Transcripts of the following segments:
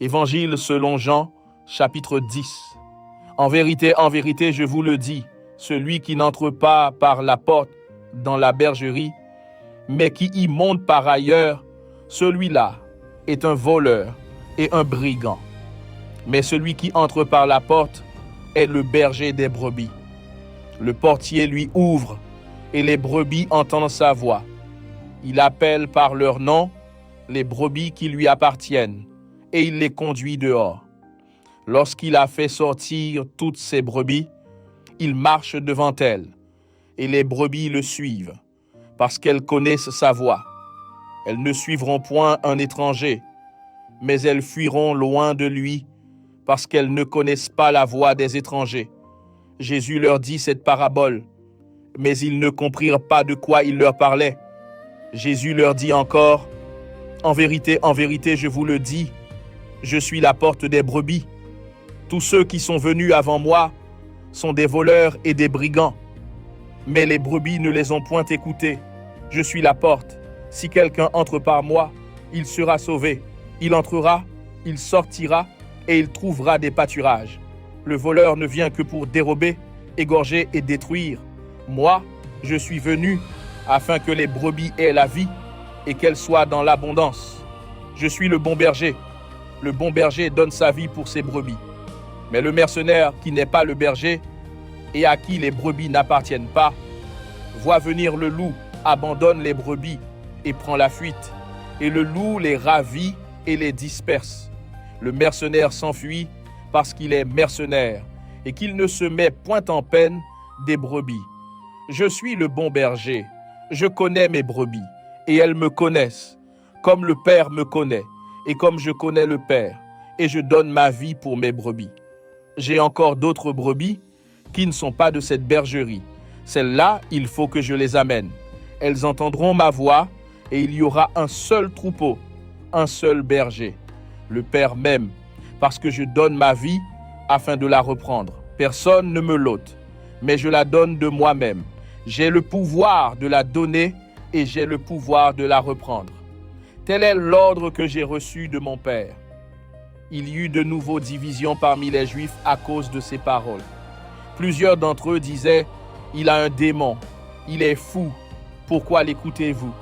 Évangile selon Jean, chapitre 10. En vérité, je vous le dis, celui qui n'entre pas par la porte dans la bergerie, mais qui y monte par ailleurs, celui-là est un voleur et un brigand. Mais celui qui entre par la porte est le berger des brebis. Le portier lui ouvre et les brebis entendent sa voix. Il appelle par leur nom les brebis qui lui appartiennent et il les conduit dehors. Lorsqu'il a fait sortir toutes ses brebis, il marche devant elles et les brebis le suivent parce qu'elles connaissent sa voix. Elles ne suivront point un étranger, mais elles fuiront loin de lui parce qu'elles ne connaissent pas la voix des étrangers. Jésus leur dit cette parabole, mais ils ne comprirent pas de quoi il leur parlait. Jésus leur dit encore, en vérité, je vous le dis, je suis la porte des brebis. Tous ceux qui sont venus avant moi sont des voleurs et des brigands. Mais les brebis ne les ont point écoutés. Je suis la porte. Si quelqu'un entre par moi, il sera sauvé. Il entrera, il sortira et il trouvera des pâturages. Le voleur ne vient que pour dérober, égorger et détruire. Moi, je suis venu afin que les brebis aient la vie et qu'elles soient dans l'abondance. Je suis le bon berger. Le bon berger donne sa vie pour ses brebis. Mais le mercenaire qui n'est pas le berger et à qui les brebis n'appartiennent pas, voit venir le loup, abandonne les brebis et prend la fuite. Et le loup les ravit et les disperse. Le mercenaire s'enfuit parce qu'il est mercenaire et qu'il ne se met point en peine des brebis. Je suis le bon berger. Je connais mes brebis et elles me connaissent, comme le Père me connaît et comme je connais le Père, et je donne ma vie pour mes brebis. J'ai encore d'autres brebis qui ne sont pas de cette bergerie. Celles-là, il faut que je les amène. Elles entendront ma voix et il y aura un seul troupeau, un seul berger. Le Père m'aime parce que je donne ma vie afin de la reprendre. Personne ne me l'ôte, mais je la donne de moi-même. J'ai le pouvoir de la donner et j'ai le pouvoir de la reprendre. Tel est l'ordre que j'ai reçu de mon Père. Il y eut de nouveau divisions parmi les Juifs à cause de ces paroles. Plusieurs d'entre eux disaient, « Il a un démon, il est fou, pourquoi l'écoutez-vous »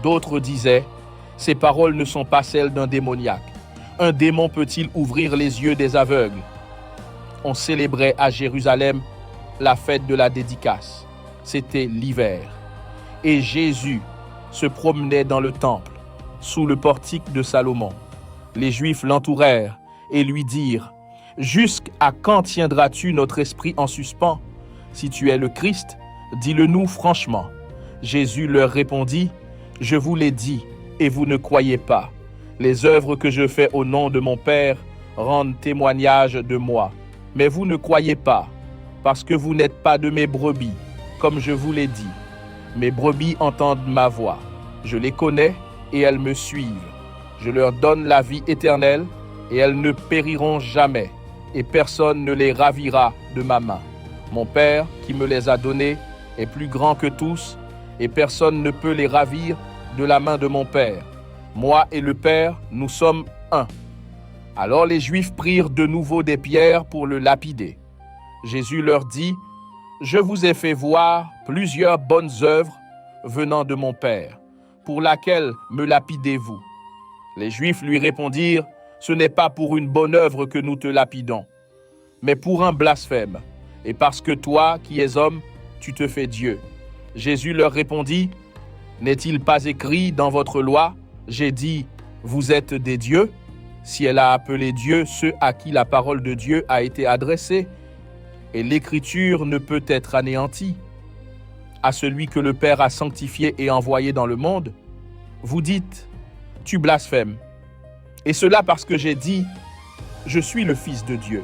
D'autres disaient, « Ces paroles ne sont pas celles d'un démoniaque. Un démon peut-il ouvrir les yeux des aveugles » On célébrait à Jérusalem la fête de la dédicace. C'était l'hiver. Et Jésus se promenait dans le temple, sous le portique de Salomon. Les Juifs l'entourèrent et lui dirent, « Jusqu'à quand tiendras-tu notre esprit en suspens? Si tu es le Christ, dis-le-nous franchement. » Jésus leur répondit, « Je vous l'ai dit, et vous ne croyez pas. Les œuvres que je fais au nom de mon Père rendent témoignage de moi. Mais vous ne croyez pas, parce que vous n'êtes pas de mes brebis, comme je vous l'ai dit. Mes brebis entendent ma voix. Je les connais et elles me suivent. Je leur donne la vie éternelle et elles ne périront jamais, et personne ne les ravira de ma main. Mon Père, qui me les a donnés, est plus grand que tous, et personne ne peut les ravir de la main de mon Père. Moi et le Père, nous sommes un. » Alors les Juifs prirent de nouveau des pierres pour le lapider. Jésus leur dit, « Je vous ai fait voir plusieurs bonnes œuvres venant de mon Père. Pour laquelle me lapidez-vous » Les Juifs lui répondirent, « Ce n'est pas pour une bonne œuvre que nous te lapidons, mais pour un blasphème, et parce que toi, qui es homme, tu te fais Dieu. » Jésus leur répondit, « N'est-il pas écrit dans votre loi, j'ai dit, vous êtes des dieux, si elle a appelé Dieu ceux à qui la parole de Dieu a été adressée, et l'écriture ne peut être anéantie. À celui que le Père a sanctifié et envoyé dans le monde, vous dites, tu blasphèmes. Et cela parce que j'ai dit, je suis le Fils de Dieu.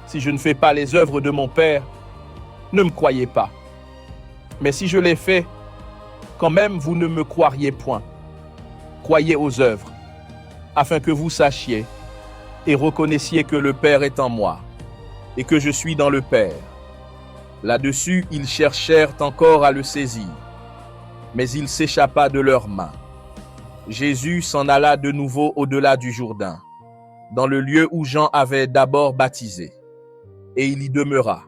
Si je ne fais pas les œuvres de mon Père, ne me croyez pas. Mais si je les fais, quand même vous ne me croiriez point. Croyez aux œuvres, afin que vous sachiez et reconnaissiez que le Père est en moi et que je suis dans le Père. Là-dessus, ils cherchèrent encore à le saisir, mais il s'échappa de leurs mains. Jésus s'en alla de nouveau au-delà du Jourdain. dans le lieu où Jean avait d'abord baptisé, et il y demeura.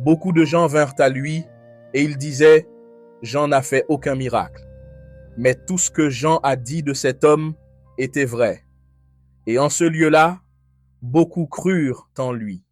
Beaucoup de gens vinrent à lui, et ils disaient, Jean n'a fait aucun miracle. Mais tout ce que Jean a dit de cet homme était vrai. Et en ce lieu-là, beaucoup crurent en lui.